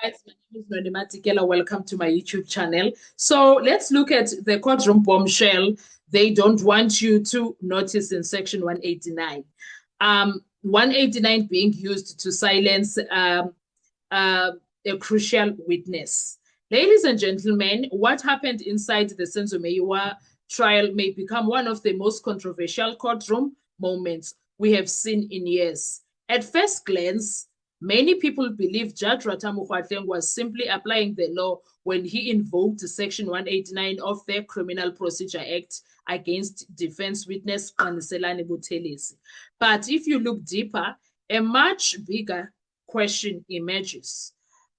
Guys, my name is Nonima Tikela. Welcome to my YouTube channel. So let's look at the courtroom bombshell they don't want you to notice in Section 189. 189 being used to silence a crucial witness. Ladies and gentlemen, what happened inside the Senzo Meyiwa trial may become one of the most controversial courtroom moments we have seen in years. At first glance, many people believe Judge Ratamu Kgatleng was simply applying the law when he invoked Section 189 of the Criminal Procedure Act against defense witness Qaniselani Buthelezi. But if you look deeper, a much bigger question emerges.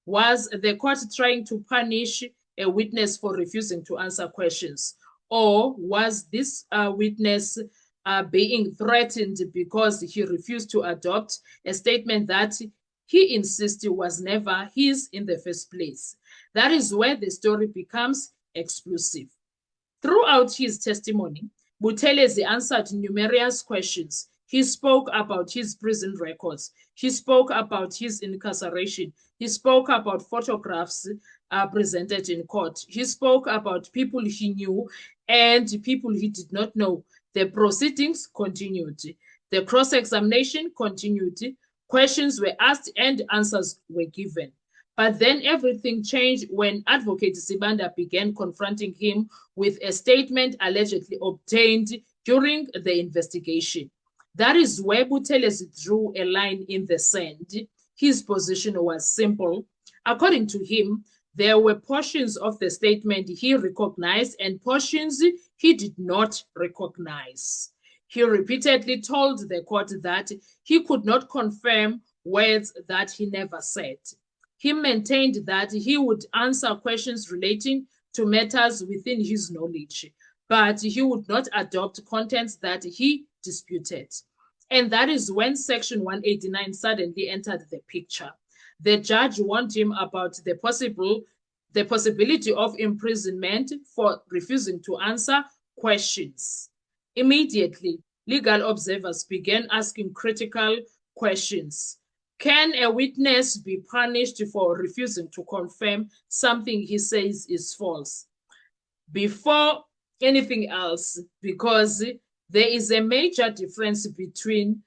Was the court trying to punish a witness for refusing to answer questions? Or was this witness being threatened because he refused to adopt a statement that he insisted was never his in the first place? That is where the story becomes explosive. Throughout his testimony, Buthelezi answered numerous questions. He spoke about his prison records. He spoke about his incarceration. He spoke about photographs presented in court. He spoke about people he knew and people he did not know. The proceedings continued. The cross-examination continued. Questions were asked and answers were given. But then everything changed when Advocate Sibanda began confronting him with a statement allegedly obtained during the investigation. That is where Buthelezi drew a line in the sand. His position was simple. According to him, there were portions of the statement he recognized and portions he did not recognize. He repeatedly told the court that he could not confirm words that he never said. He maintained that he would answer questions relating to matters within his knowledge, but he would not adopt contents that he disputed. And that is when Section 189 suddenly entered the picture. The judge warned him about the possibility of imprisonment for refusing to answer questions. Immediately, legal observers began asking critical questions. Can a witness be punished for refusing to confirm something he says is false? Before anything else, because there is a major difference between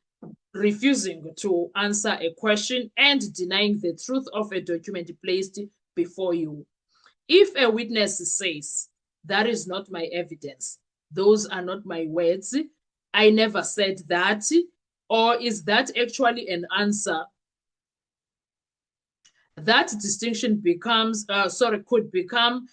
refusing to answer a question and denying the truth of a document placed before you. If a witness says, that is not my evidence, those are not my words, I never said that, or is that actually an answer? That distinction becomes, could become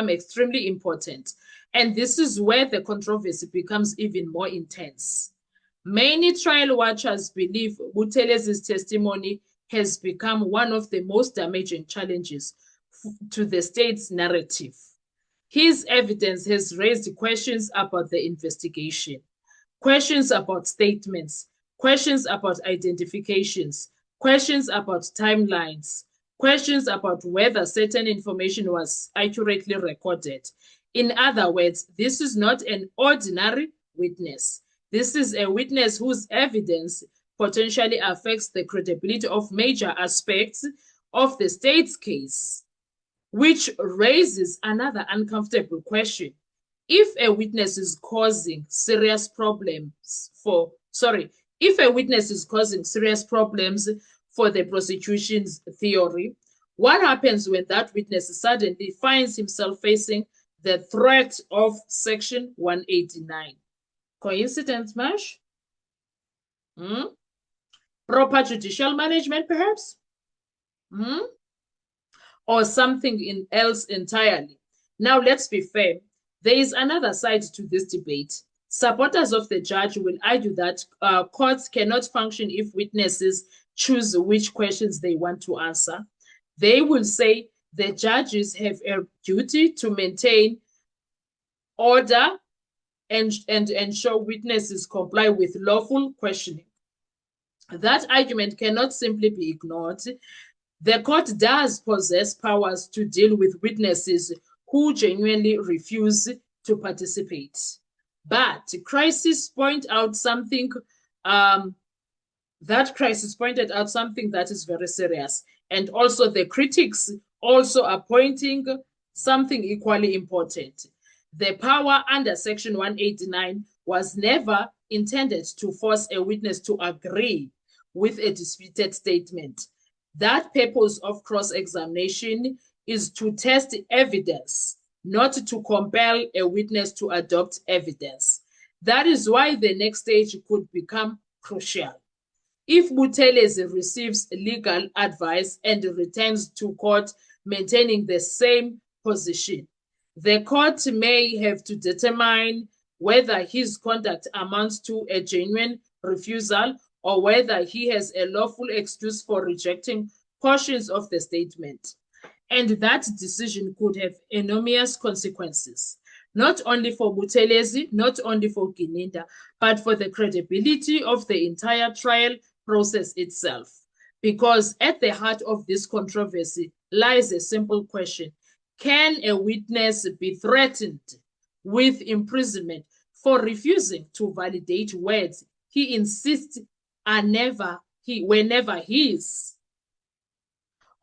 extremely important. And this is where the controversy becomes even more intense. Many trial watchers believe Buthelezi's testimony has become one of the most damaging challenges to the state's narrative. His evidence has raised questions about the investigation, questions about statements, questions about identifications, questions about timelines, questions about whether certain information was accurately recorded. In other words, this is not an ordinary witness. This is a witness whose evidence potentially affects the credibility of major aspects of the state's case, which raises another uncomfortable question. If a witness is causing serious problems for the prosecution's theory, what happens when that witness suddenly finds himself facing the threat of Section 189? Coincidence, Mash? Proper judicial management, perhaps? Or something else entirely? Now, let's be fair. There is another side to this debate. Supporters of the judge will argue that courts cannot function if witnesses choose which questions they want to answer. They will say the judges have a duty to maintain order and ensure witnesses comply with lawful questioning. That argument cannot simply be ignored. The court does possess powers to deal with witnesses who genuinely refuse to participate. But crises point out something That crisis pointed out something that is very serious. And also the critics also are pointing something equally important. The power under Section 189 was never intended to force a witness to agree with a disputed statement. That purpose of cross-examination is to test evidence, not to compel a witness to adopt evidence. That is why the next stage could become crucial. If Buthelezi receives legal advice and returns to court maintaining the same position, the court may have to determine whether his conduct amounts to a genuine refusal or whether he has a lawful excuse for rejecting portions of the statement. And that decision could have enormous consequences, not only for Buthelezi, not only for Gininder, but for the credibility of the entire trial process itself. Because at the heart of this controversy lies a simple question. Can a witness be threatened with imprisonment for refusing to validate words he insists were never his?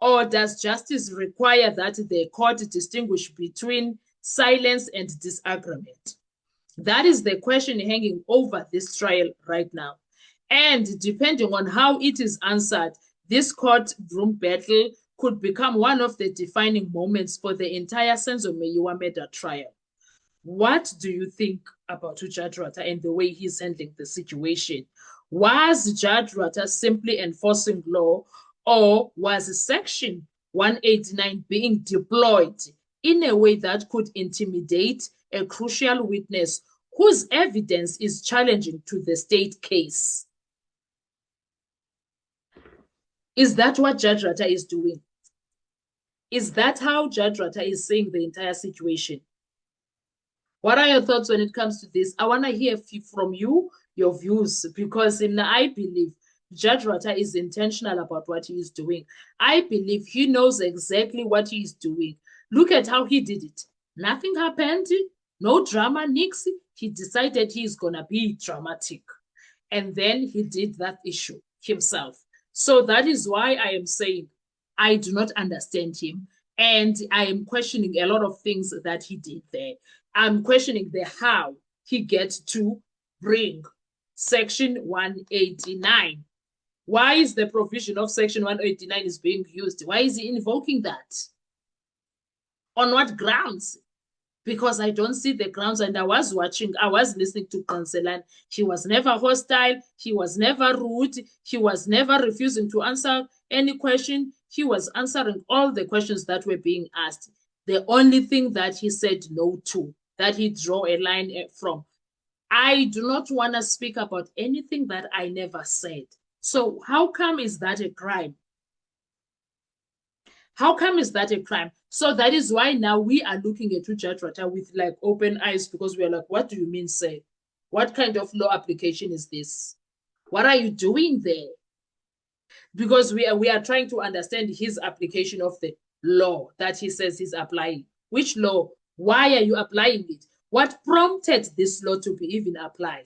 Or does justice require that the court distinguish between silence and disagreement? That is the question hanging over this trial right now. And depending on how it is answered, this courtroom battle could become one of the defining moments for the entire Senzo Meyiwa murder trial. What do you think about Judge Ratha and the way he's handling the situation? Was Judge Ratha simply enforcing law, or was Section 189 being deployed in a way that could intimidate a crucial witness whose evidence is challenging to the state case? Is that what Judge Ratha is doing? Is that how Judge Ratha is seeing the entire situation? What are your thoughts when it comes to this? I want to hear from you, your views, because I believe Judge Ratha is intentional about what he is doing. I believe he knows exactly what he is doing. Look at how he did it. Nothing happened, no drama, nix. He decided he's going to be dramatic. And then he did that issue himself. So that is why I am saying I do not understand him. And I am questioning a lot of things that he did there. I'm questioning the how he gets to bring Section 189. Why is the provision of Section 189 is being used? Why is he invoking that? On what grounds? Because I don't see the grounds. And I was listening to Kanselan. He was never hostile. He was never rude. He was never refusing to answer any question. He was answering all the questions that were being asked. The only thing that he said no to, that he drew a line from. I do not want to speak about anything that I never said. So how come is that a crime? How come is that a crime? So that is why now we are looking at Judge Ratha with like open eyes, because we are like, what do you mean, say? What kind of law application is this? What are you doing there? Because we are trying to understand his application of the law that he says he's applying. Which law? Why are you applying it? What prompted this law to be even applied?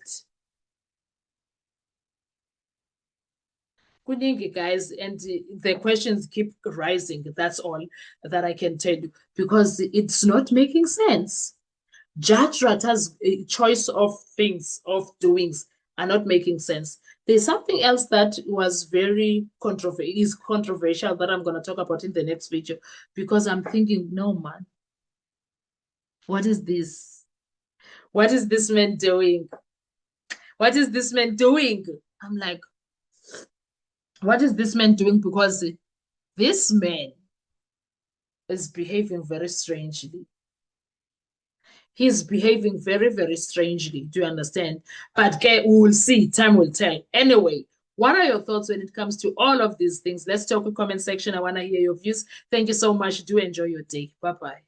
Kuningi, guys, and the questions keep rising. That's all that I can tell you, because it's not making sense. Judge Ratha's choice of things, of doings, are not making sense. There's something else that was very controversial that I'm going to talk about in the next video, because I'm thinking, no, man, what is this? What is this man doing? What is this man doing? I'm like, what is this man doing? Because this man is behaving very strangely. He's behaving very, very strangely. Do you understand? But we will see. Time will tell. Anyway, what are your thoughts when it comes to all of these things? Let's talk in the comment section. I want to hear your views. Thank you so much. Do enjoy your day. Bye-bye.